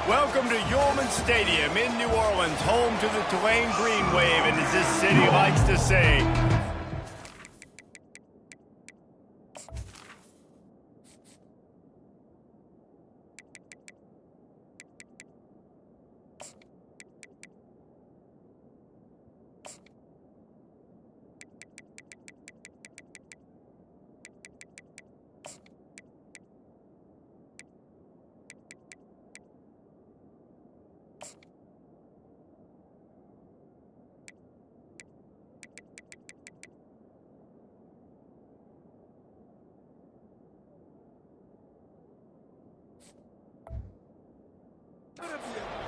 Welcome to Yulman Stadium in New Orleans, home to the Tulane Green Wave, and as this city likes to say,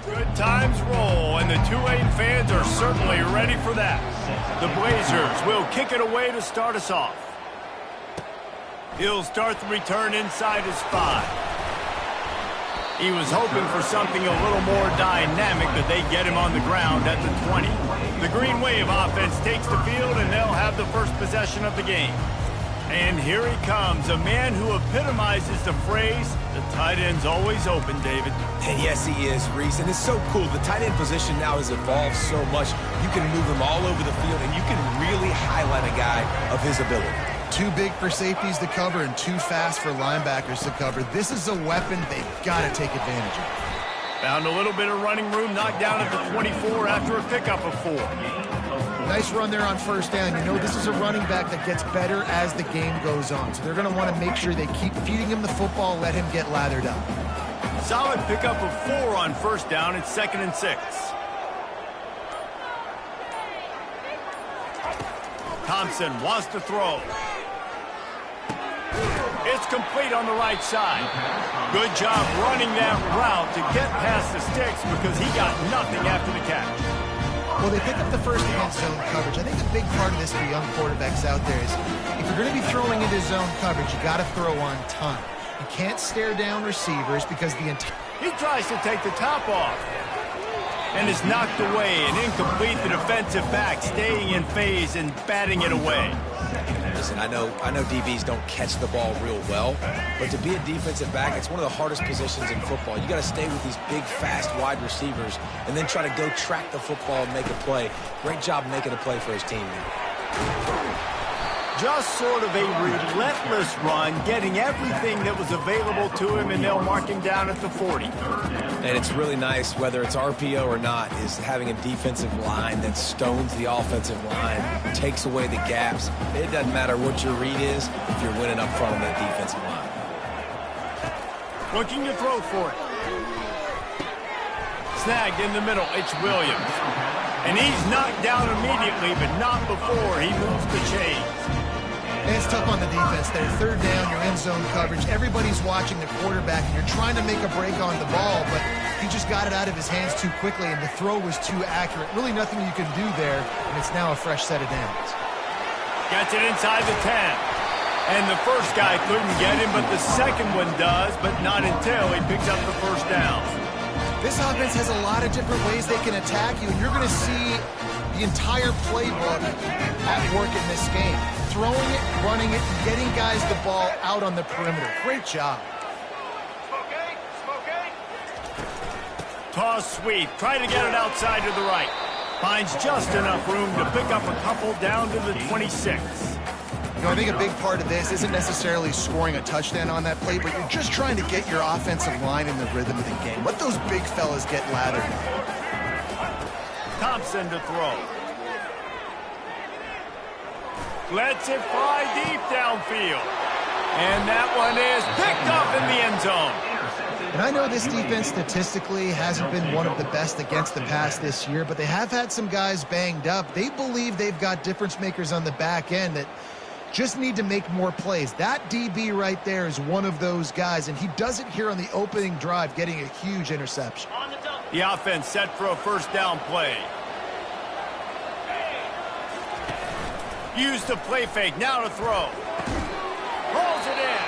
good times roll, and the Tulane fans are certainly ready for that. The Blazers will kick it away to start us off. He'll start the return inside his 5. He was hoping for something a little more dynamic, but they get him on the ground at the 20. The Green Wave offense takes the field, and they'll have the first possession of the game. And here he comes, a man who epitomizes the phrase, the tight end's always open, David. And yes, he is, Reese, and it's so cool. The tight end position now has evolved so much. You can move him all over the field, and you can really highlight a guy of his ability. Too big for safeties to cover and too fast for linebackers to cover. This is a weapon they've got to take advantage of. Found a little bit of running room, knocked down at the 24 after a pickup of 4. Nice run there on first down. You know, this is a running back that gets better as the game goes on. So they're going to want to make sure they keep feeding him the football, let him get lathered up. Solid pickup of 4 on first down. It's 2nd and 6. Thompson wants to throw. It's complete on the right side. Good job running that route to get past the sticks because he got nothing after the catch. Well, they pick up the first against zone coverage. I think a big part of this for young quarterbacks out there is if you're going to be throwing into zone coverage, you got to throw on time. You can't stare down receivers because the entire... He tries to take the top off and is knocked away and incomplete. The defensive back staying in phase and batting it away. Listen, I know DBs don't catch the ball real well, but to be a defensive back, it's one of the hardest positions in football. You got to stay with these big, fast, wide receivers and then try to go track the football and make a play. Great job making a play for his team. Just sort of a relentless run, getting everything that was available to him, and they'll mark him down at the 40. And it's really nice, whether it's RPO or not, is having a defensive line that stones the offensive line, takes away the gaps. It doesn't matter what your read is if you're winning up front on that defensive line. Looking to throw for it. Snagged in the middle, it's Williams. And he's knocked down immediately, but not before he moves the chains. And it's tough on the defense there. Third down, you're in zone coverage. Everybody's watching the quarterback, and you're trying to make a break on the ball, but he just got it out of his hands too quickly, and the throw was too accurate. Really nothing you can do there, and it's now a fresh set of downs. Gets it inside the 10. And the first guy couldn't get him, but the second one does, but not until he picks up the first down. This offense has a lot of different ways they can attack you, and you're going to see the entire playbook at work in this game. Throwing it, running it, and getting guys the ball out on the perimeter. Great job. Toss sweep. Try to get it outside to the right. Finds just enough room to pick up a couple down to the 26. You know, I think a big part of this isn't necessarily scoring a touchdown on that play, but you're just trying to get your offensive line in the rhythm of the game. Let those big fellas get lathered. Thompson to throw. Lets it fly deep downfield. And that one is picked up in the end zone. And I know this defense statistically hasn't been one of the best against the pass this year, but they have had some guys banged up. They believe they've got difference makers on the back end that just need to make more plays. That DB right there is one of those guys, and he does it here on the opening drive, getting a huge interception. The offense set for a first down play. Use the play fake, now to throw. Rolls it in.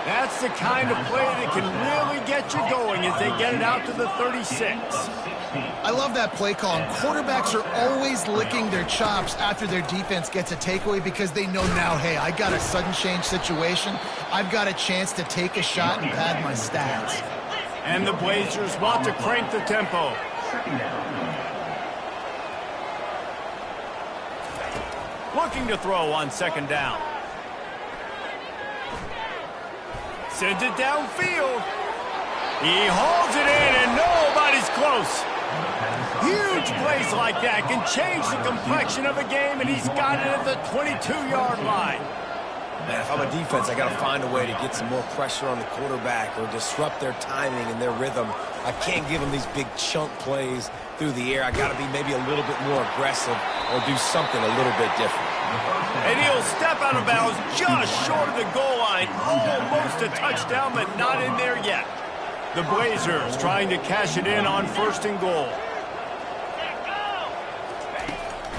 That's the kind of play that can really get you going as they get it out to the 36. I love that play call. And quarterbacks are always licking their chops after their defense gets a takeaway because they know now, hey, I got a sudden change situation. I've got a chance to take a shot and pad my stats. And the Blazers want to crank the tempo. Looking to throw on second down. Sends it downfield. He hauls it in, and nobody's close. Huge plays like that can change the complexion of a game, and he's got it at the 22-yard line. Man, if I'm a defense, I got to find a way to get some more pressure on the quarterback or disrupt their timing and their rhythm. I can't give them these big chunk plays through the air. I got to be maybe a little bit more aggressive or do something a little bit different. And he'll step out of bounds just short of the goal line. Almost a touchdown, but not in there yet. The Blazers trying to cash it in on 1st and goal.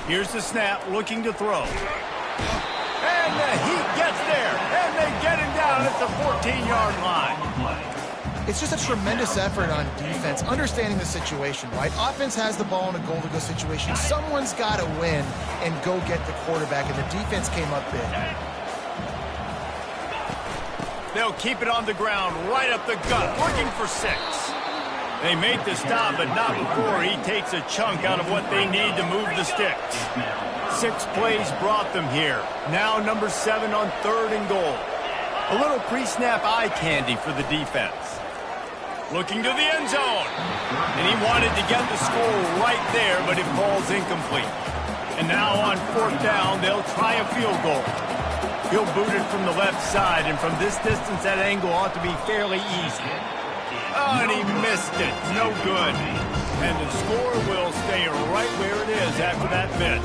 Here's the snap, looking to throw. And the Heat gets there, and they get him down at the 14-yard line. It's just a tremendous effort on defense, understanding the situation, right? Offense has the ball in a goal-to-go situation. Someone's got to win and go get the quarterback, and the defense came up big. They'll keep it on the ground, right up the gut, looking for 6. They make the stop, but not before he takes a chunk out of what they need to move the sticks. 6 plays brought them here. Now number 7 on 3rd and goal. A little pre-snap eye candy for the defense. Looking to the end zone. And he wanted to get the score right there, but it falls incomplete. And now on 4th down, they'll try a field goal. He'll boot it from the left side, and from this distance, that angle ought to be fairly easy. Oh, and he missed it. No good. And the score will stay right where it is after that miss.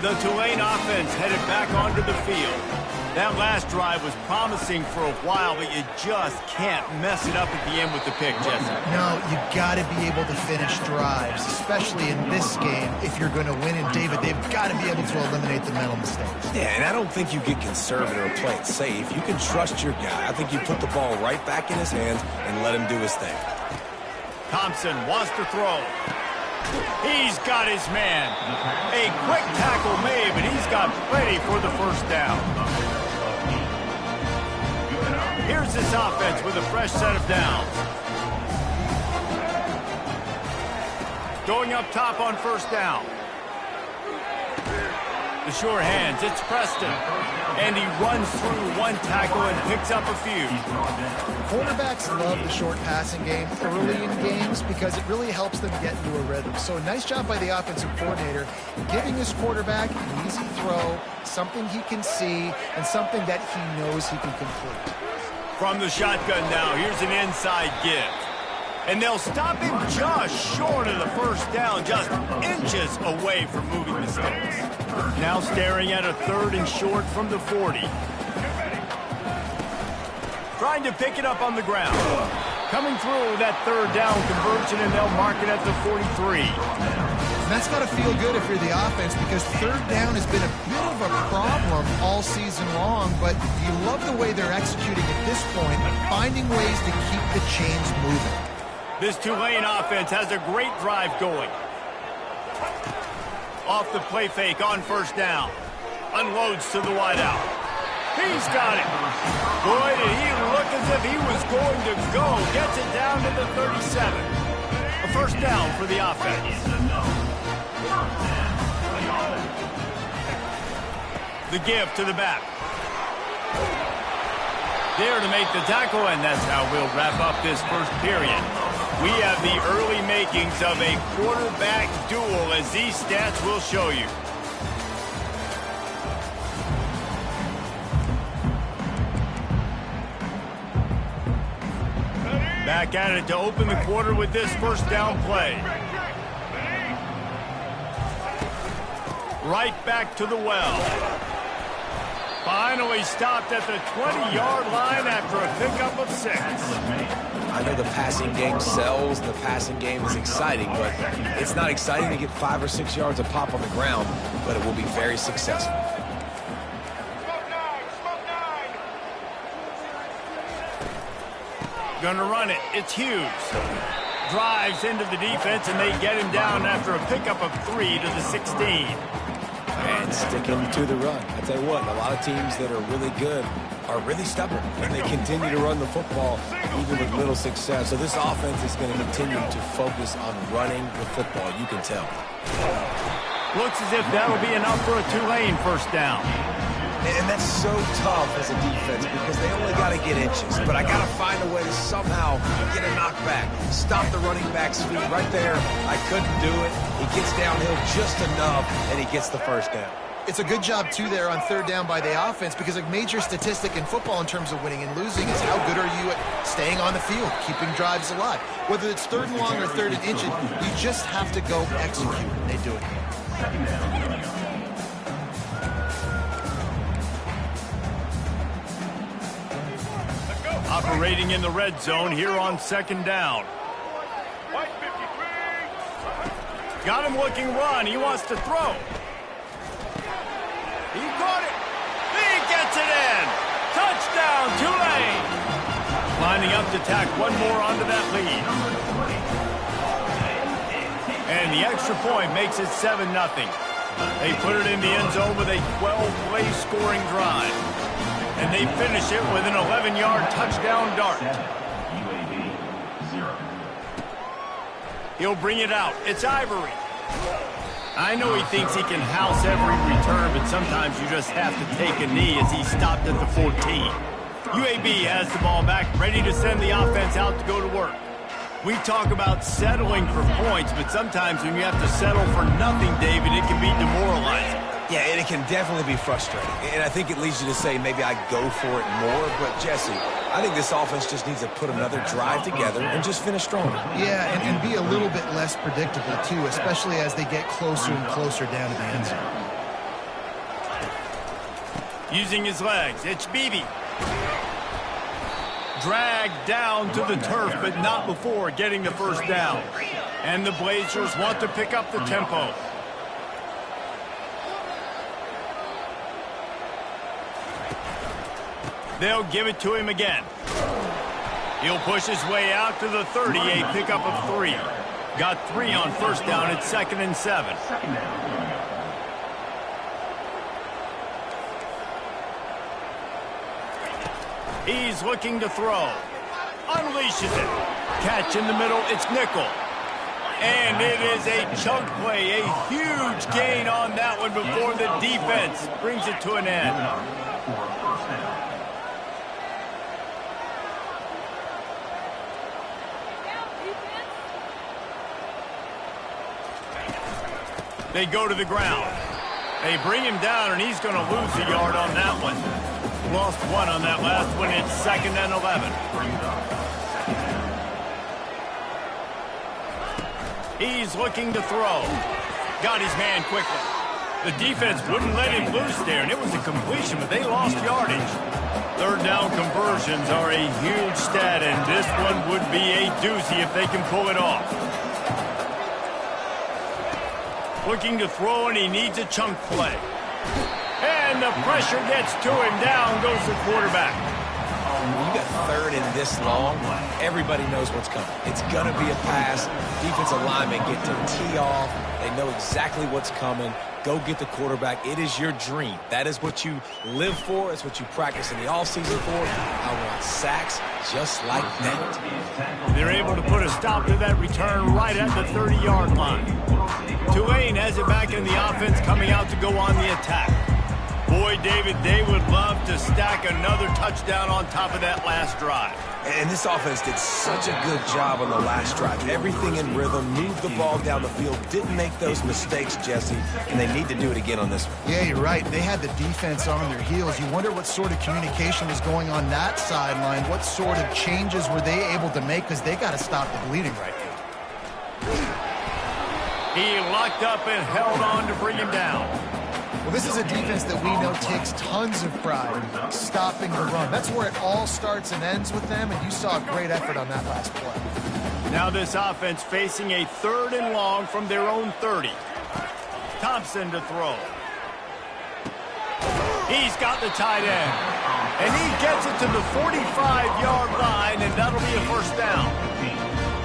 The Tulane offense headed back onto the field. That last drive was promising for a while, but you just can't mess it up at the end with the pick, Jesse. No, you got to be able to finish drives, especially in this game. If you're going to win, and David, they've got to be able to eliminate the mental mistakes. Yeah, and I don't think you get conservative or play it safe. You can trust your guy. I think you put the ball right back in his hands and let him do his thing. Thompson wants to throw. He's got his man. A quick tackle made, but he's got plenty for the 1st down. Here's this offense with a fresh set of downs. Going up top on 1st down. The sure hands, it's Preston. And he runs through one tackle and picks up a few. Quarterbacks love the short passing game early in games because it really helps them get into a rhythm. So nice job by the offensive coordinator giving his quarterback an easy throw, something he can see, and something that he knows he can complete. From the shotgun now, here's an inside give. And they'll stop him just short of the 1st down, just inches away from moving the sticks. Now staring at a 3rd and short from the 40. Trying to pick it up on the ground. Coming through that 3rd down conversion, and they'll mark it at the 43. And that's got to feel good if you're the offense, because 3rd down has been a bit of a problem all season long, but you love the way they're executing at this point, finding ways to keep the chains moving. This Tulane offense has a great drive going. Off the play fake on 1st down. Unloads to the wideout. He's got it. Boy, did he look as if he was going to go. Gets it down to the 37. A 1st down for the offense. The give to the back. There to make the tackle, and that's how we'll wrap up this 1st period. We have the early makings of a quarterback duel, as these stats will show you. Back at it to open the quarter with this 1st down play. Right back to the well. Finally stopped at the 20-yard line after a pickup of 6. I know the passing game sells, and the passing game is exciting, but it's not exciting to get 5 or 6 yards of pop on the ground, but it will be very successful. Gonna run it. It's Hughes. Drives into the defense, and they get him down after a pickup of 3 to the 16. And sticking to the run. I tell you what, a lot of teams that are really good are really stubborn, and they continue to run the football even with little success. So this offense is going to continue to focus on running the football. You can tell. Looks as if that'll be enough for a Tulane first down. And that's so tough as a defense because they only got to get inches. But I got to find a way to somehow get a knockback, stop the running back's feet right there. I couldn't do it. He gets downhill just enough, and he gets the first down. It's a good job, too, there on third down by the offense because a major statistic in football in terms of winning and losing is how good are you at staying on the field, keeping drives alive. Whether it's third and long or third and inches, you just have to go execute, and they do it. Operating in the red zone here on second down. Got him looking run. He wants to throw. He caught it. He gets it in. Touchdown, Tulane. Lining up to tack one more onto that lead. And the extra point makes it 7-0. They put it in the end zone with a 12-play scoring drive. And they finish it with an 11-yard touchdown dart. He'll bring it out. It's Ivory. I know he thinks he can house every return, but sometimes you just have to take a knee as he stopped at the 14. UAB has the ball back, ready to send the offense out to go to work. We talk about settling for points, but sometimes when you have to settle for nothing, David, it can be demoralizing. Yeah, and it can definitely be frustrating. And I think it leads you to say maybe I go for it more. But, Jesse, I think this offense just needs to put another drive together and just finish stronger. Yeah, and be a little bit less predictable, too, especially as they get closer and closer down to the end zone. Using his legs, it's Beebe. Dragged down to the turf, but not before getting the first down. And the Blazers want to pick up the tempo. They'll give it to him again. He'll push his way out to the 30, a pickup of 3. Got 3 on first down at 2nd and 7. He's looking to throw. Unleashes it. Catch in the middle, it's Nickel. And it is a chunk play, a huge gain on that one before the defense brings it to an end. They go to the ground. They bring him down, and he's going to lose a yard on that one. Lost 1 on that last one. It's 2nd and 11. He's looking to throw. Got his man quickly. The defense wouldn't let him loose there, and it was a completion, but they lost yardage. Third down conversions are a huge stat, and this one would be a doozy if they can pull it off. Looking to throw, and he needs a chunk play. And the pressure gets to him. Down goes the quarterback. When you got third and this long, everybody knows what's coming. It's going to be a pass. Defensive linemen get to tee off. They know exactly what's coming. Go get the quarterback. It is your dream. That is what you live for. It's what you practice in the offseason for. I want sacks just like that. They're able to put a stop to that return right at the 30-yard line. Tulane has it back in the offense, coming out to go on the attack. Boy, David, they would love to stack another touchdown on top of that last drive. And this offense did such a good job on the last drive. Everything in rhythm, moved the ball down the field, didn't make those mistakes, Jesse, and they need to do it again on this one. Yeah, you're right. They had the defense on their heels. You wonder what sort of communication was going on that sideline. What sort of changes were they able to make, because they got to stop the bleeding right now. He locked up and held on to bring him down. Well, this is a defense that we know takes tons of pride in stopping the run. That's where it all starts and ends with them, and you saw a great effort on that last play. Now this offense facing a 3rd and long from their own 30. Thompson to throw. He's got the tight end. And he gets it to the 45-yard line, and that'll be a first down.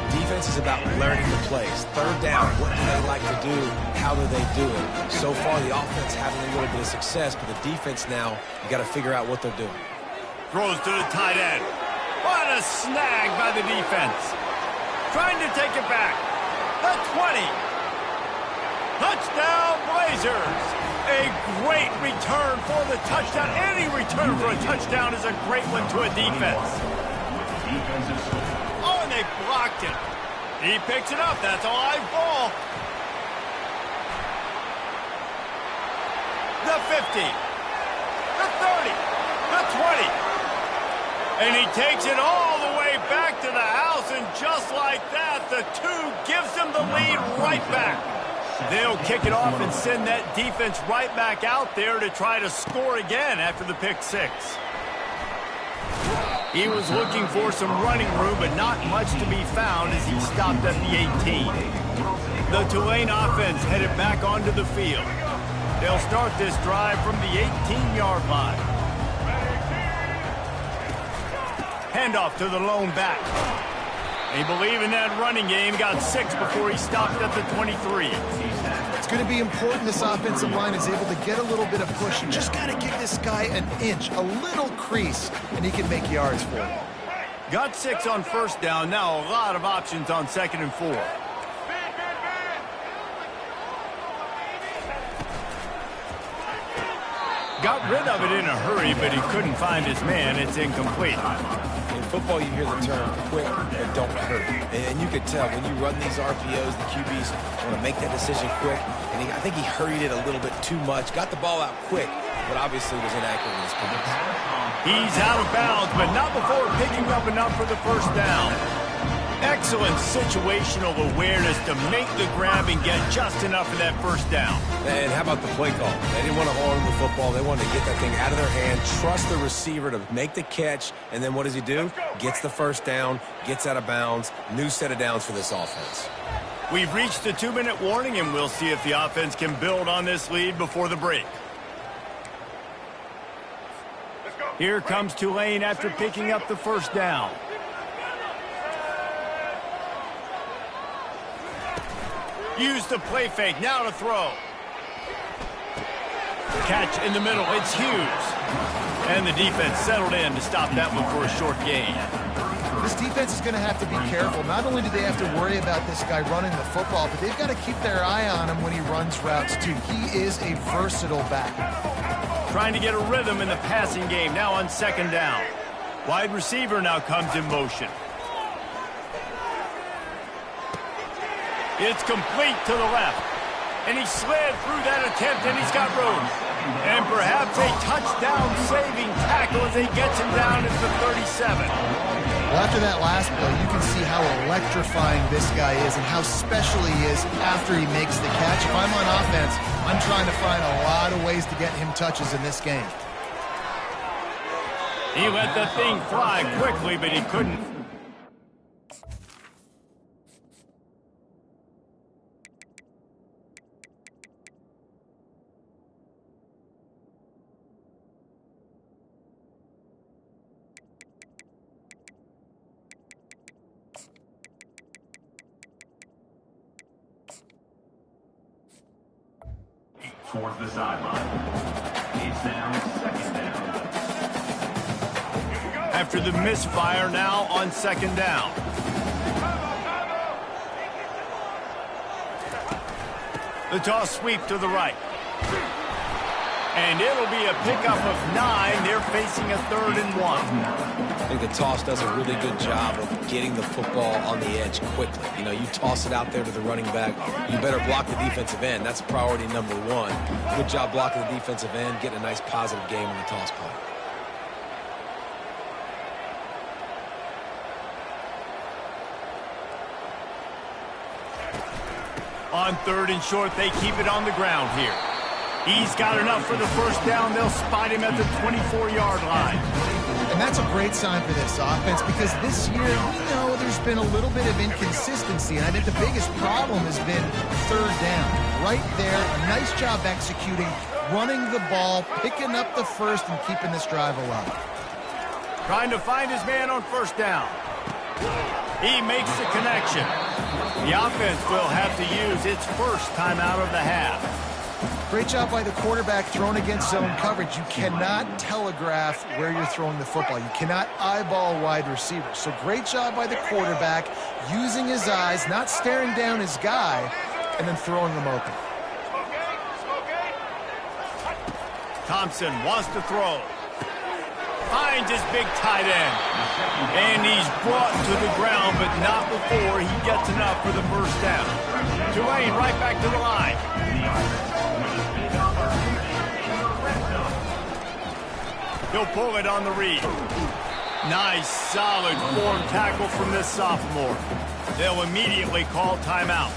Defense is about learning the plays. Third down, what do they like to do? How do they do it? So far, the offense having a little bit of success, but the defense now, you got to figure out what they're doing. Throws to the tight end. What a snag by the defense. Trying to take it back. The 20. Touchdown, Blazers. A great return for the touchdown. Any return for a touchdown is a great one to a defense. Oh, and they blocked it. He picks it up. That's a live ball. The 50. The 30. The 20. And he takes it all the way back to the house, and just like that, the 2 gives them the lead right back. They'll kick it off and send that defense right back out there to try to score again after the pick 6. He was looking for some running room, but not much to be found as he stopped at the 18. The Tulane offense headed back onto the field. They'll start this drive from the 18-yard line. Handoff to the lone back. They believe in that running game. Got 6 before he stopped at the 23. It's going to be important this offensive line is able to get a little bit of push. You just got to give this guy an inch, a little crease, and he can make yards for it. Got 6 on first down. Now a lot of options on 2nd and 4. Got rid of it in a hurry, but he couldn't find his man. It's incomplete. In football, you hear the term quick but don't hurt. And you could tell when you run these RPOs, the QBs want to make that decision quick. And I think he hurried it a little bit too much. Got the ball out quick, but obviously was inaccurate in his pass. He's out of bounds, but not before picking up enough for the first down. Excellent situational awareness to make the grab and get just enough for that first down. And how about the play call? They didn't want to hold on to the football. They wanted to get that thing out of their hand, trust the receiver to make the catch, and then what does he do? Gets the first down, gets out of bounds. New set of downs for this offense. We've reached the 2-minute warning, and we'll see if the offense can build on this lead before the break. Here comes Tulane after picking up the first down. Use the play fake, now to throw. Catch in the middle, it's Hughes. And the defense settled in to stop that one for a short gain. This defense is going to have to be careful. Not only do they have to worry about this guy running the football, but they've got to keep their eye on him when he runs routes too. He is a versatile back. Trying to get a rhythm in the passing game, now on 2nd down. Wide receiver now comes in motion. It's complete to the left. And he slid through that attempt, and he's got room. And perhaps a touchdown-saving tackle as he gets him down at the 37. Well, after that last play, you can see how electrifying this guy is and how special he is after he makes the catch. If I'm on offense, I'm trying to find a lot of ways to get him touches in this game. He let the thing fly quickly, but he couldn't. Towards the sideline. It's now 2nd down. After the misfire, now on 2nd down. The toss sweep to the right. And it'll be a pickup of 9. They're facing a 3rd and 1. I think the toss does a really good job of getting the football on the edge quickly. You know, you toss it out there to the running back, you better block the defensive end. That's priority number 1. Good job blocking the defensive end, getting a nice positive game on the toss play. On 3rd and short, they keep it on the ground here. He's got enough for the first down. They'll spot him at the 24-yard line. And that's a great sign for this offense because this year, we know there's been a little bit of inconsistency, and I think the biggest problem has been 3rd down. Right there, nice job executing, running the ball, picking up the first, and keeping this drive alive. Trying to find his man on first down. He makes the connection. The offense will have to use its first timeout of the half. Great job by the quarterback thrown against zone coverage. You cannot telegraph where you're throwing the football. You cannot eyeball wide receivers. So great job by the quarterback using his eyes, not staring down his guy, and then throwing him open. Thompson wants to throw. Finds his big tight end. And he's brought to the ground, but not before he gets enough for the first down. Tulane right back to the line. He'll pull it on the read. Nice, solid form tackle from this sophomore. They'll immediately call timeout.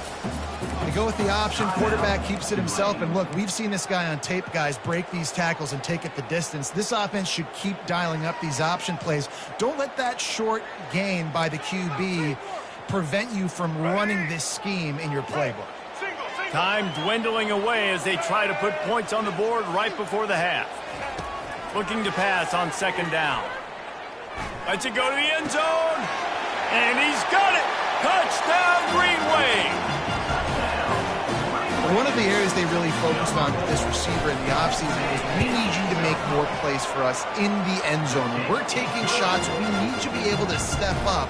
They go with the option. Quarterback keeps it himself. And look, we've seen this guy on tape, guys, break these tackles and take it the distance. This offense should keep dialing up these option plays. Don't let that short gain by the QB prevent you from running this scheme in your playbook. Time dwindling away as they try to put points on the board right before the half. Looking to pass on second down. Lets it go to the end zone. And he's got it. Touchdown, Green Wave. One of the areas they really focused on with this receiver in the offseason is we need you to make more plays for us in the end zone. When we're taking shots, we need you to be able to step up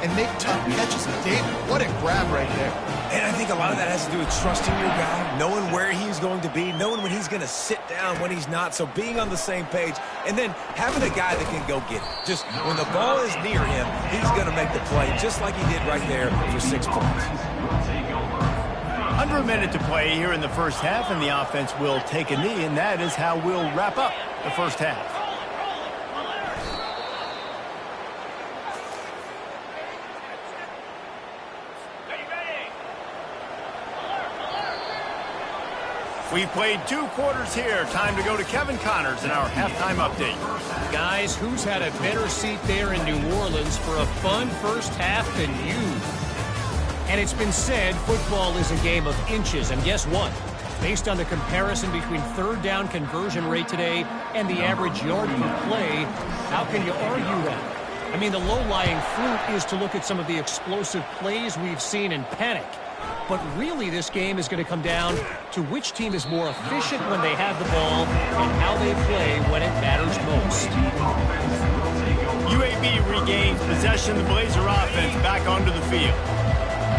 and make tough catches. David, what a grab right there. And I think a lot of that has to do with trusting your guy, knowing where he's going to be, knowing when he's going to sit down, when he's not. So being on the same page, and then having a guy that can go get it. Just when the ball is near him, he's going to make the play, just like he did right there for 6 points. Under a minute to play here in the first half, and the offense will take a knee, and that is how we'll wrap up the first half. We've played 2 quarters here. Time to go to Kevin Connors in our halftime update. Guys, who's had a better seat there in New Orleans for a fun first half than you? And it's been said football is a game of inches. And guess what? Based on the comparison between third down conversion rate today and the average yard per play, how can you argue that? I mean, the low-lying fruit is to look at some of the explosive plays we've seen and panic. But really, this game is going to come down to which team is more efficient when they have the ball and how they play when it matters most. UAB regains possession. The Blazer offense back onto the field.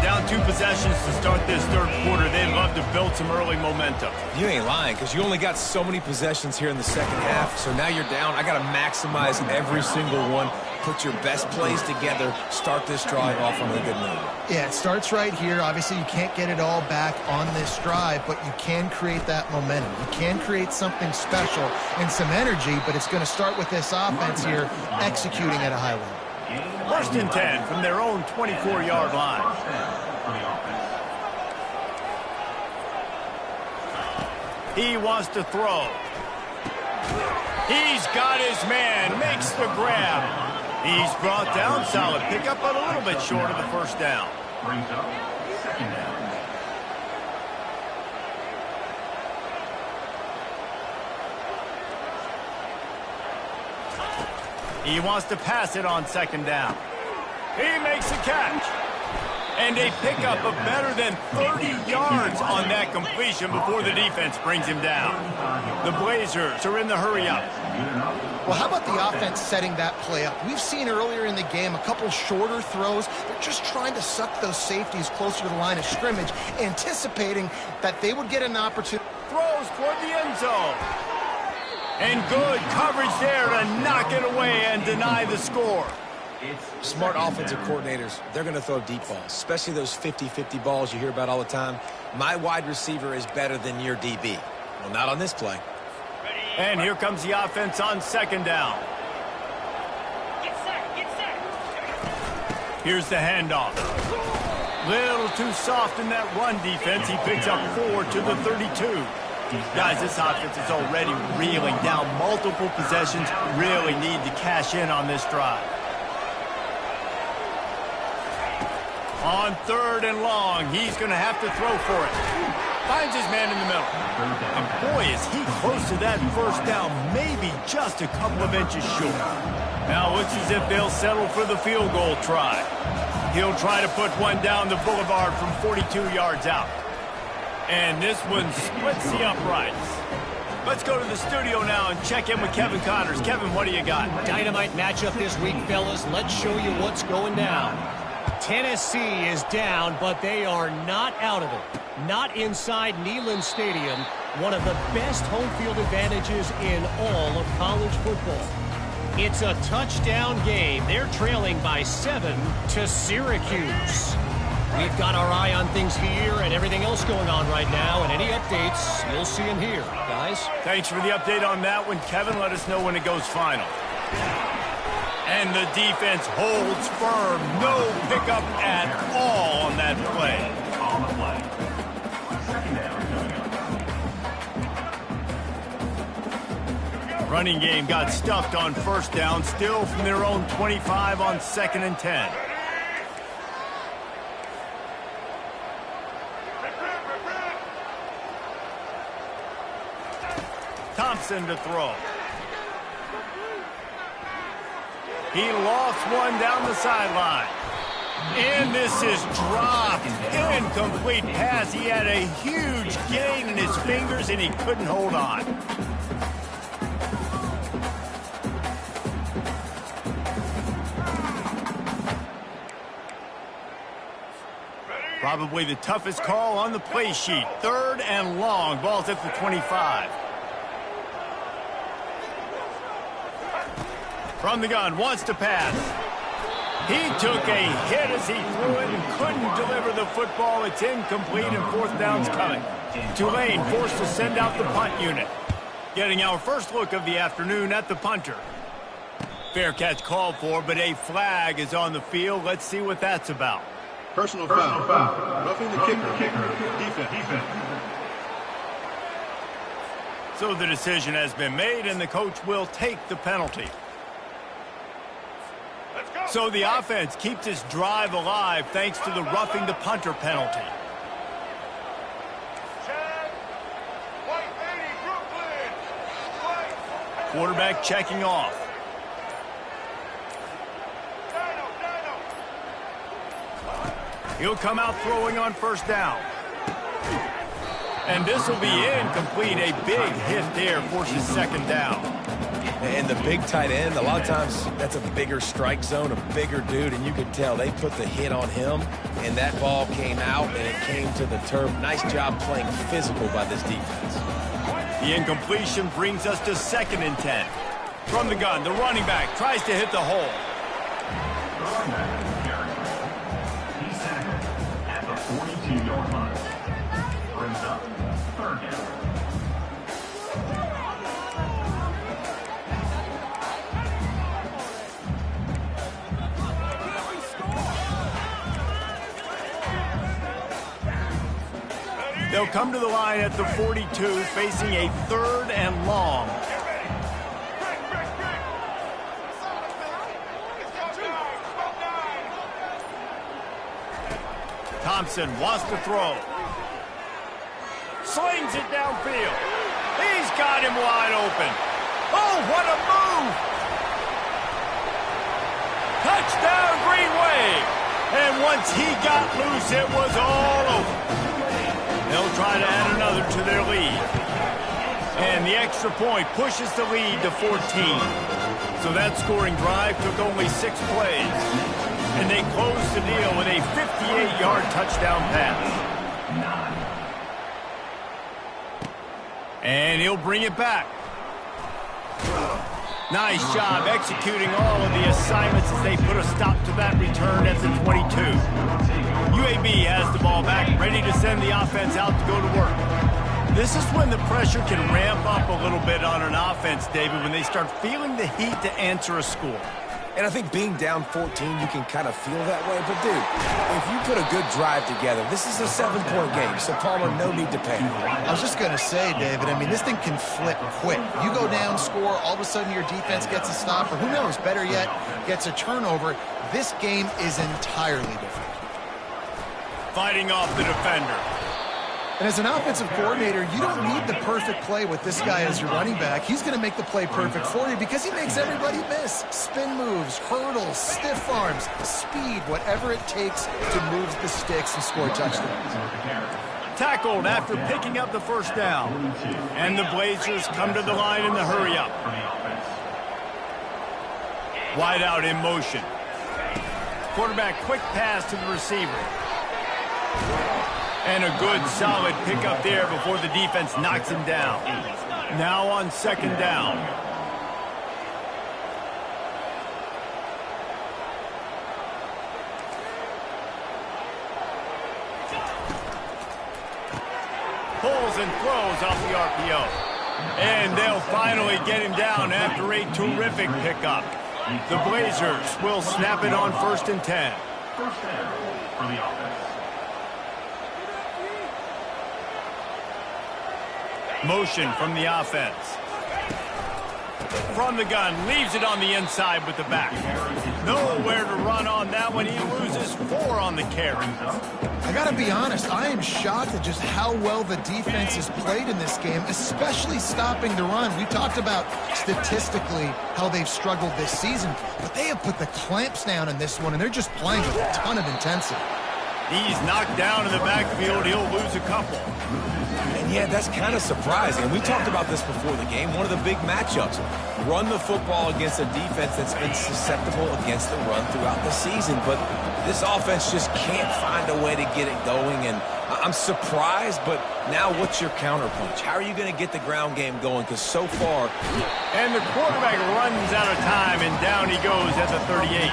Down 2 possessions to start this third quarter. They'd love to build some early momentum. You ain't lying, because you only got so many possessions here in the second half. So now you're down. I got to maximize every single one. Put your best plays together. Start this drive off on a good note. Yeah, it starts right here. Obviously, you can't get it all back on this drive, but you can create that momentum. You can create something special and some energy, but it's going to start with this offense here executing at a high level. First and 10 from their own 24-yard line. He wants to throw. He's got his man, makes the grab. He's brought down, solid pickup, but a little bit short of the first down. Brings up second down. He wants to pass it on second down. He makes a catch. And a pickup of better than 30 yards on that completion before the defense brings him down. The Blazers are in the hurry-up. Well, how about the offense setting that play up? We've seen earlier in the game a couple shorter throws. They're just trying to suck those safeties closer to the line of scrimmage, anticipating that they would get an opportunity. Throws toward the end zone. And good coverage there to knock it away and deny the score. Smart offensive coordinators, they're going to throw deep balls, especially those 50-50 balls you hear about all the time. My wide receiver is better than your DB. Well, not on this play. And here comes the offense on second down. Here's the handoff. Little too soft in that run defense. He picks up 4 to the 32. Guys, this offense is already reeling down multiple possessions. Really need to cash in on this drive. On third and long, he's going to have to throw for it. Finds his man in the middle. And boy, is he close to that first down, maybe just a couple of inches short. Now looks as if they'll settle for the field goal try. He'll try to put one down the boulevard from 42 yards out. And this one splits the uprights. Let's go to the studio now and check in with Kevin Connors. Kevin, what do you got? Dynamite matchup this week, fellas. Let's show you what's going down. Tennessee is down, but they are not out of it. Not inside Neyland Stadium, one of the best home field advantages in all of college football. It's a touchdown game. They're trailing by 7 to Syracuse. We've got our eye on things here and everything else going on right now, and any updates, you'll see them here, guys. Thanks for the update on that one, Kevin. Let us know when it goes final. And the defense holds firm. No pickup at all on that play. On the play. Second down. Running game got stuffed on first down, still from their own 25 on 2nd and 10. Thompson to throw. He lost one down the sideline. And this is dropped. Incomplete pass. He had a huge gain in his fingers, and he couldn't hold on. Probably the toughest call on the play sheet. 3rd and long. Ball's at the 25. From the gun, wants to pass. He took a hit as he threw it and couldn't deliver the football. It's incomplete and 4th down's coming. Tulane forced to send out the punt unit. Getting our first look of the afternoon at the punter. Fair catch called for, but a flag is on the field. Let's see what that's about. Personal foul. Roughing the kicker. Defense. So the decision has been made, and the coach will take the penalty. So the offense keeps this drive alive thanks to the roughing the punter penalty. Quarterback checking off. He'll come out throwing on first down. And this will be incomplete. A big hit there forces 2nd down. And the big tight end, a lot of times that's a bigger strike zone, a bigger dude, and you could tell they put the hit on him, and that ball came out, and it came to the turf. Nice job playing physical by this defense. The incompletion brings us to 2nd and 10. From the gun, the running back tries to hit the hole. He's tackled at the 42-yard line. Brings up 3rd down. They'll come to the line at the 42, facing a 3rd and long. Thompson wants to throw. Slings it downfield. He's got him wide open. Oh, what a move! Touchdown, Green Wave! And once he got loose, it was all over. They'll try to add another to their lead. And the extra point pushes the lead to 14. So that scoring drive took only 6 plays. And they closed the deal with a 58-yard touchdown pass. And he'll bring it back. Nice job executing all of the assignments as they put a stop to that return at the 22. UAB has the ball back, ready to send the offense out to go to work. This is when the pressure can ramp up a little bit on an offense, David, when they start feeling the heat to answer a score. And I think being down 14, you can kind of feel that way. But, dude, if you put a good drive together, this is a 7-point game, so Palmer, no need to panic. I was just going to say, David, I mean, this thing can flip quick. You go down, score, all of a sudden your defense gets a stop, or who knows, better yet, gets a turnover. This game is entirely different. Fighting off the defender. And as an offensive coordinator, you don't need the perfect play with this guy as your running back. He's going to make the play perfect for you because he makes everybody miss. Spin moves, hurdles, stiff arms, speed, whatever it takes to move the sticks and score touchdowns. Tackled after picking up the first down. And the Blazers come to the line in the hurry-up. Wide out in motion. Quarterback quick pass to the receiver. And a good solid pickup there before the defense knocks him down. Now on second down. Pulls and throws off the RPO. And they'll finally get him down after a terrific pickup. The Blazers will snap it on 1st and 10. First down for the offense. Motion from the offense. From the gun, leaves it on the inside with the back. Nowhere to run on that one. He loses 4 on the carry. I gotta be honest, I am shocked at just how well the defense has played in this game, especially stopping the run. We talked about statistically how they've struggled this season, but they have put the clamps down in this one, and they're just playing with a ton of intensity. He's knocked down in the backfield. He'll lose a couple. And yeah, that's kind of surprising. We talked about this before the game. One of the big matchups. Run the football against a defense that's been susceptible against the run throughout the season. But this offense just can't find a way to get it going. And I'm surprised, but now what's your counterpunch? How are you going to get the ground game going? Because so far... And the quarterback runs out of time, and down he goes at the 38.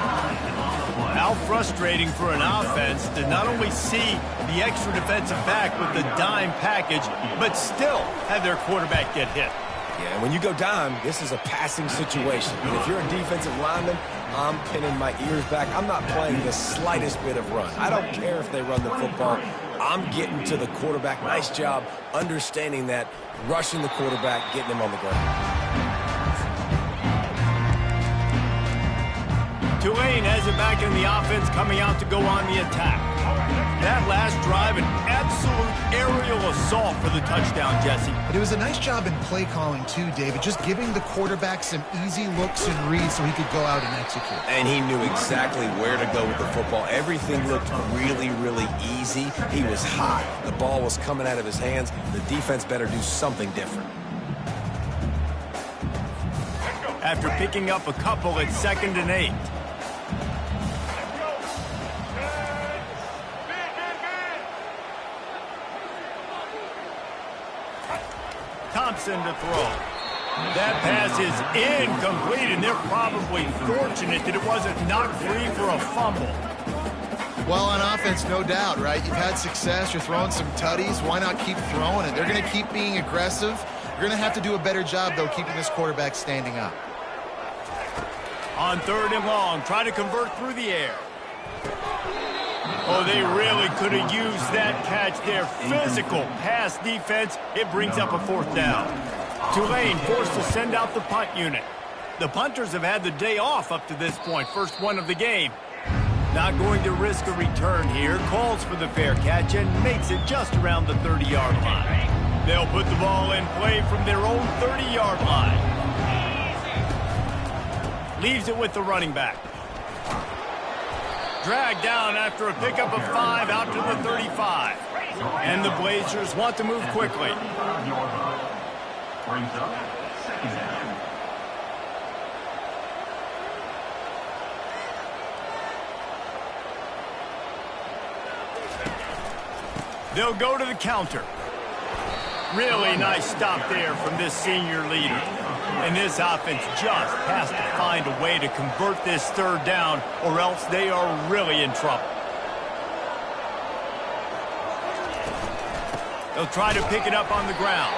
How frustrating for an offense to not only see the extra defensive back with the dime package, but still have their quarterback get hit. Yeah, and when you go dime, this is a passing situation. And if you're a defensive lineman, I'm pinning my ears back. I'm not playing the slightest bit of run. I don't care if they run the football. I'm getting to the quarterback. Nice job understanding that, rushing the quarterback, getting him on the ground. Tulane has it back in the offense, coming out to go on the attack. That last drive, an absolute aerial assault for the touchdown, Jesse. But it was a nice job in play calling too, David, just giving the quarterback some easy looks and reads so he could go out and execute. And he knew exactly where to go with the football. Everything looked really, really easy. He was hot. The ball was coming out of his hands. The defense better do something different. After picking up a couple, it's 2nd and 8. Thompson to throw. That pass is incomplete, and they're probably fortunate that it wasn't knocked free for a fumble. Well, on offense, no doubt, right? You've had success. You're throwing some tutties. Why not keep throwing it? They're going to keep being aggressive. You're going to have to do a better job, though, keeping this quarterback standing up. On 3rd and long, try to convert through the air. Oh, they really could have used that catch there. Physical pass defense. It brings up a 4th down. Tulane forced to send out the punt unit. The punters have had the day off up to this point. First one of the game. Not going to risk a return here. Calls for the fair catch and makes it just around the 30-yard line. They'll put the ball in play from their own 30-yard line. Leaves it with the running back. Dragged down after a pickup of 5 out to the 35. And the Blazers want to move quickly. Brings up 2nd down. They'll go to the counter. Really nice stop there from this senior leader. And this offense just has to find a way to convert this 3rd down, or else they are really in trouble. They'll try to pick it up on the ground.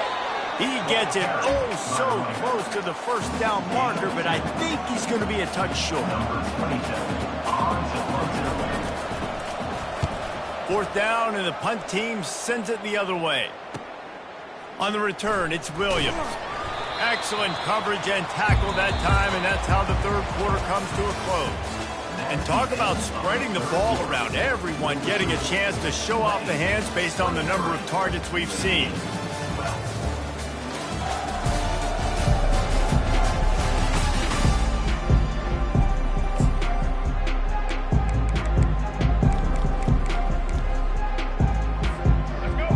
He gets it oh so close to the 1st down marker, but I think he's going to be a touch short. 4th down, and the punt team sends it the other way. On the return, it's Williams. Excellent coverage and tackle that time, and that's how the 3rd quarter comes to a close. And talk about spreading the ball around. Everyone getting a chance to show off the hands based on the number of targets we've seen.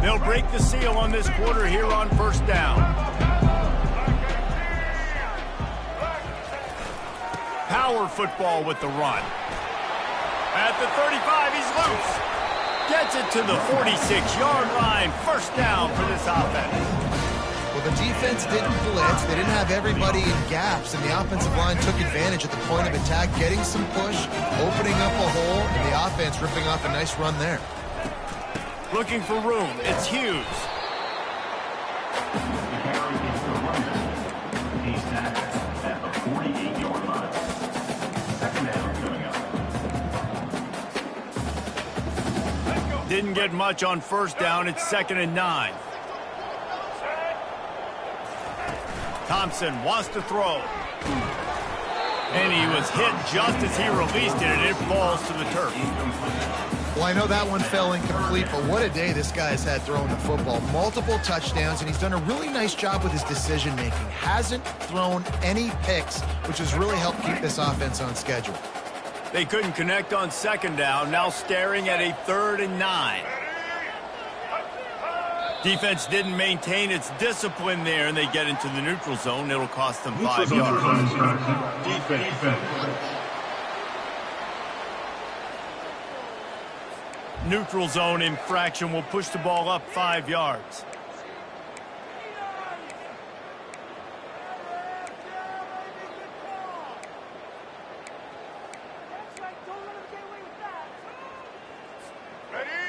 They'll break the seal on this quarter here on first down. Power football with the run. At the 35, he's loose. Gets it to the 46-yard line. First down for this offense. Well, the defense didn't blitz. They didn't have everybody in gaps, and the offensive line took advantage at the point of attack, getting some push, opening up a hole, and the offense ripping off a nice run there. Looking for room. It's Hughes. He's tackled at the 48-yard line. Second down coming up. Didn't get much on first down. It's 2nd and 9. Thompson wants to throw. And he was hit just as he released it, and it falls to the turf. Well, I know that one fell incomplete, but what a day this guy has had throwing the football. Multiple touchdowns, and he's done a really nice job with his decision-making. Hasn't thrown any picks, which has really helped keep this offense on schedule. They couldn't connect on 2nd down, now staring at a 3rd and 9. Defense didn't maintain its discipline there, and they get into the neutral zone. It'll cost them 5 yards. Defense. Neutral zone infraction will push the ball up 5 yards.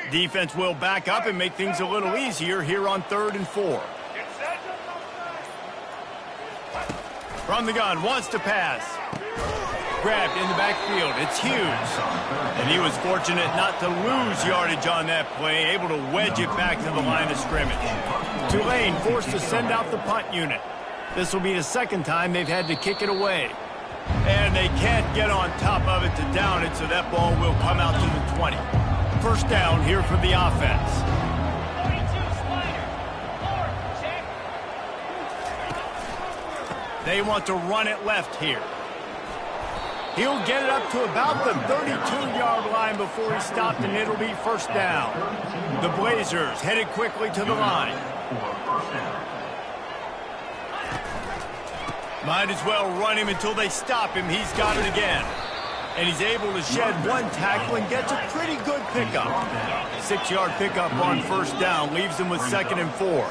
Defense will back up and make things a little easier here on 3rd and 4. From the gun, wants to pass. Grabbed in the backfield. It's Hughes. And he was fortunate not to lose yardage on that play, able to wedge it back to the line of scrimmage. Tulane forced to send out the punt unit. This will be the 2nd time they've had to kick it away. And they can't get on top of it to down it, so that ball will come out to the 20. First down here for the offense. They want to run it left here. He'll get it up to about the 32-yard line before he stopped, and it'll be first down. The Blazers headed quickly to the line. Might as well run him until they stop him. He's got it again. And he's able to shed one tackle and gets a pretty good pickup. 6-yard pickup on first down leaves him with 2nd and 4.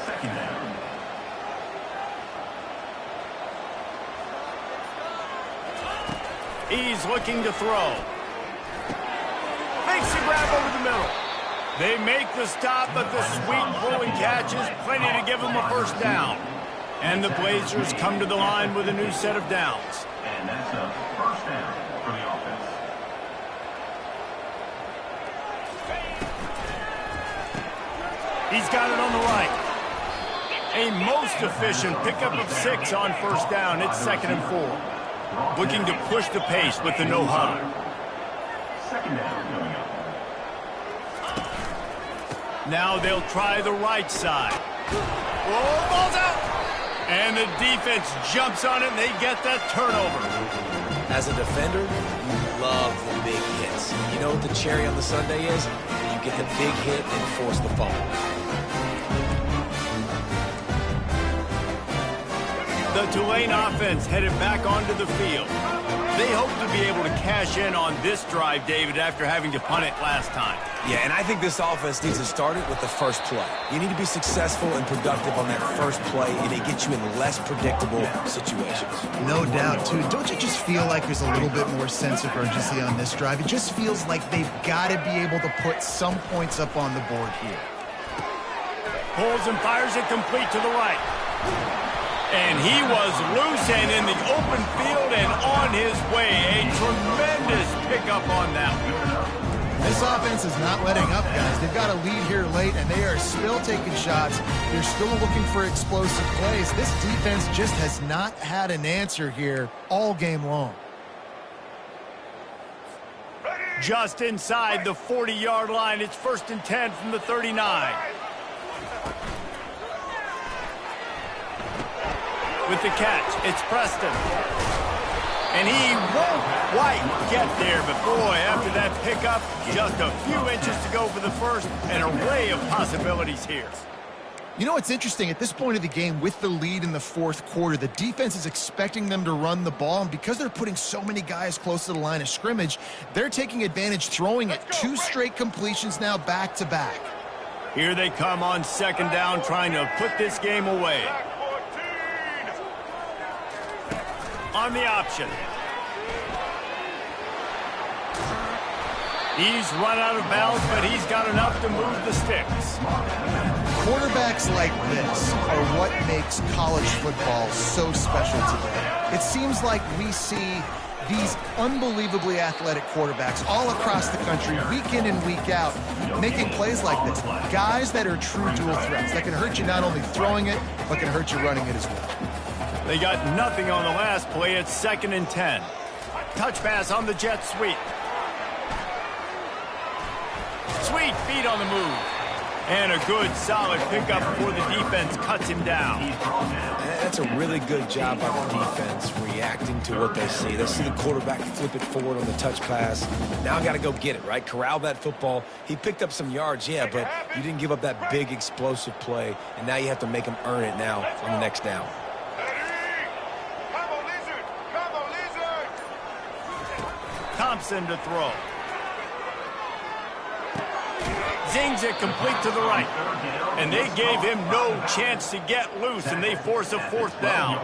He's looking to throw. Makes a grab over the middle. They make the stop, but the sweet pulling catch is plenty to give him a first down. And the Blazers come to the line with a new set of downs. And that's a first down for the offense. He's got it on the right. A most efficient pickup of 6 on first down. It's 2nd and 4. Looking to push the pace with the no-huddle. Second down coming up. Now they'll try the right side. Whoa, ball's out! And the defense jumps on it, and they get that turnover. As a defender, you love the big hits. You know what the cherry on the sundae is? You get the big hit and force the fumble. The Tulane offense headed back onto the field. They hope to be able to cash in on this drive, David, after having to punt it last time. Yeah, and I think this offense needs to start it with the first play. You need to be successful and productive on that first play, and it gets you in less predictable situations. No doubt, too. Don't you just feel like there's a little bit more sense of urgency on this drive? It just feels like they've got to be able to put some points up on the board here. Pulls and fires it complete to the right. And he was loose and in the open field and on his way. A tremendous pickup on that one. This offense is not letting up, guys. They've got a lead here late, and they are still taking shots. They're still looking for explosive plays. This defense just has not had an answer here all game long. Just inside the 40-yard line. It's 1st and 10 from the 39. With the catch, it's Preston. And he won't quite get there, but boy, after that pickup, just a few inches to go for the first. An array of possibilities here. You know what's interesting? At this point of the game, with the lead in the fourth quarter, the defense is expecting them to run the ball, and because they're putting so many guys close to the line of scrimmage, they're taking advantage, throwing it 2 straight completions now back-to-back. Here they come on second down, trying to put this game away. On the option. He's run out of bounds, but he's got enough to move the sticks. Quarterbacks like this are what makes college football so special today. It seems like we see these unbelievably athletic quarterbacks all across the country, week in and week out, making plays like this. Guys that are true dual threats, that can hurt you not only throwing it, but can hurt you running it as well. They got nothing on the last play. It's 2nd and 10. Touch pass on the jet sweep. Sweet feet on the move. And a good, solid pickup before the defense cuts him down. That's a really good job by the defense, reacting to what they see. They see the quarterback flip it forward on the touch pass. Now got to go get it, right? Corral that football. He picked up some yards, yeah, but you didn't give up that big, explosive play, and now you have to make him earn it now on the next down. Thompson to throw. Zings it complete to the right. And they gave him no chance to get loose, and they force a 4th down.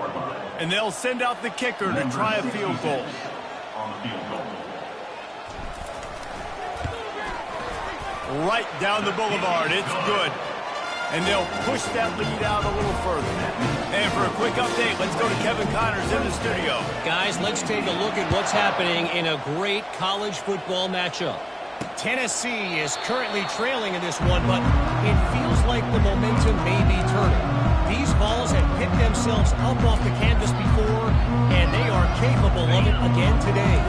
And they'll send out the kicker to try a field goal. Right down the boulevard. It's good. And they'll push that lead out a little further. And for a quick update, let's go to Kevin Connors in the studio. Guys, let's take a look at what's happening in a great college football matchup. Tennessee is currently trailing in this one, but it feels like the momentum may be turning. These balls have picked themselves up off the canvas before, and they are capable of it again today.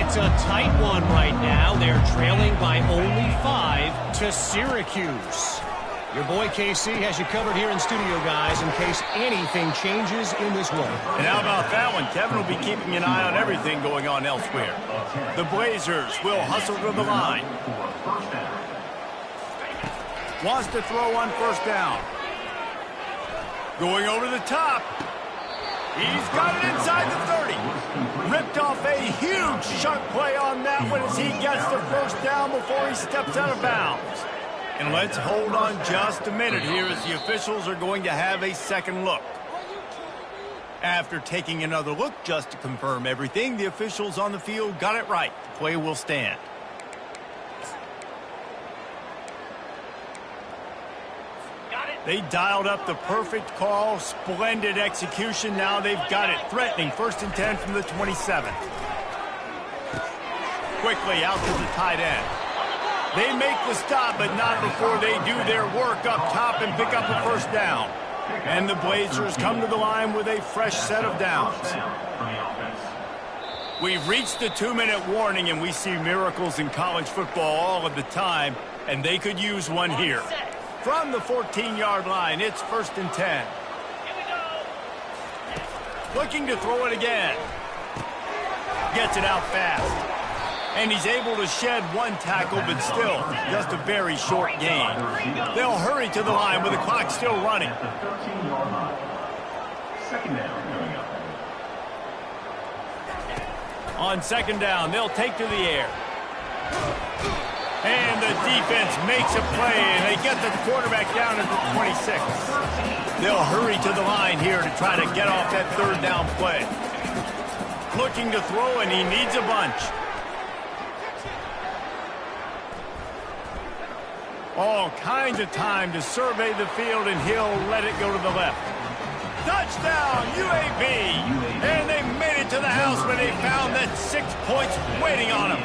It's a tight one right now. They're trailing by only 5 to Syracuse. Your boy KC has you covered here in studio, guys, in case anything changes in this one. And how about that one? Kevin will be keeping an eye on everything going on elsewhere. The Blazers will hustle to the line. Wants to throw on 1st down. Going over the top. He's got it inside the 30. Ripped off a huge chunk play on that one as he gets the 1st down before he steps out of bounds. And let's hold on just a minute here as the officials are going to have a second look. After taking another look just to confirm everything, the officials on the field got it right. The play will stand. They dialed up the perfect call, splendid execution. Now they've got it. Threatening 1st and 10 from the 27. Quickly out to the tight end. They make the stop, but not before they do their work up top and pick up a 1st down. And the Blazers come to the line with a fresh set of downs. We've reached the 2-minute warning, and we see miracles in college football all of the time, and they could use one here. From the 14-yard line, it's 1st and 10. Looking to throw it again. Gets it out fast. And he's able to shed 1 tackle, but still just a very short gain. They'll hurry to the line with the clock still running. On 2nd down, they'll take to the air. And the defense makes a play, and they get the quarterback down at the 26. They'll hurry to the line here to try to get off that 3rd down play. Looking to throw, and he needs a bunch. All kinds of time to survey the field, and he'll let it go to the left. Touchdown, UAB! And they made it to the house when they found that 6 points waiting on them.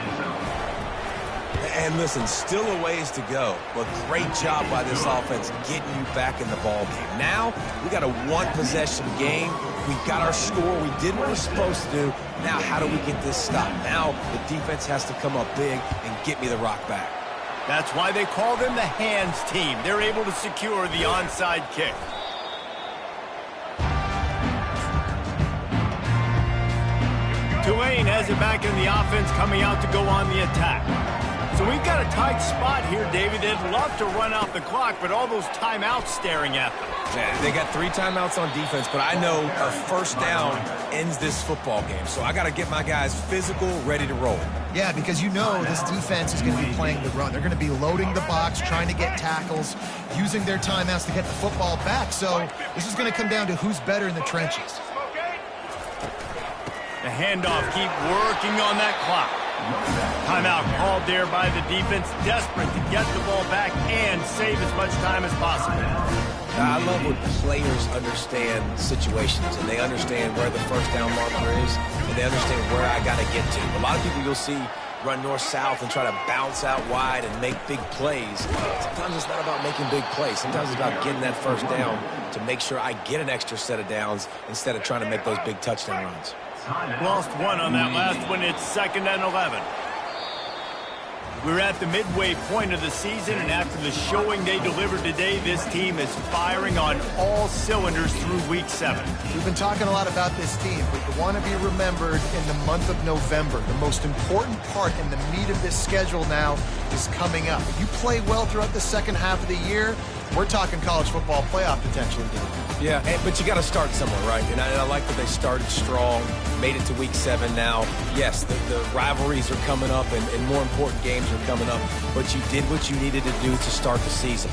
And listen, still a ways to go, but great job by this offense getting you back in the ball game. Now, we got a 1-possession game. We got our score. We did what we're supposed to do. Now, how do we get this stopped? Now, the defense has to come up big and get me the rock back. That's why they call them the hands team. They're able to secure the onside kick. Tulane has it back in the offense, coming out to go on the attack. So we've got a tight spot here, David. They'd love to run out the clock, but all those timeouts staring at them. Yeah, they got 3 timeouts on defense, but I know a first down ends this football game. So I got to get my guys physical, ready to roll. Yeah, because you know this defense is going to be playing the run. They're going to be loading the box, trying to get tackles, using their timeouts to get the football back. So this is going to come down to who's better in the trenches. The handoff, keep working on that clock. Timeout called there by the defense, desperate to get the ball back and save as much time as possible. I love when players understand situations, and they understand where the first down marker is, and they understand where I got to get to. A lot of people you'll see run north-south and try to bounce out wide and make big plays. Sometimes it's not about making big plays. Sometimes it's about getting that first down to make sure I get an extra set of downs instead of trying to make those big touchdown runs. Lost one on that last one. It's 2nd and 11. We're at the midway point of the season, and after the showing they delivered today, this team is firing on all cylinders through Week 7. We've been talking a lot about this team, but you want to be remembered in the month of November. The most important part and the meat of this schedule now is coming up. If you play well throughout the second half of the year, we're talking college football playoff potential again. Yeah, but you got to start somewhere, right? And I like that they started strong, made it to Week 7 now. Yes, the rivalries are coming up, and more important games are coming up, but you did what you needed to do to start the season.